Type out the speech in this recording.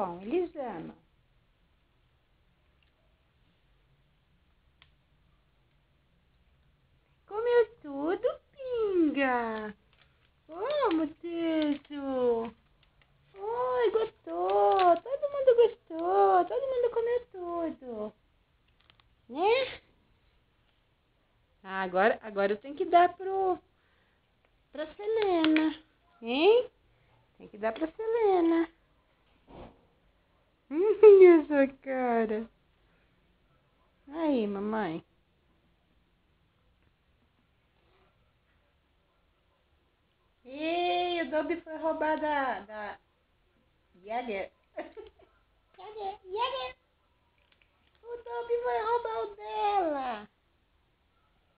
bom, eles amam. Comeu tudo, Pinga? Vamos, Teto. Oi, gostou. Todo mundo gostou. Todo mundo comeu tudo. Né? Agora eu tenho que dar pra Selena. Hein? Tem que dar pra Selena. Essa cara. Aí, mamãe. Ih, o Dobby foi roubado da Jäger. Jäger. O Dobby foi roubado.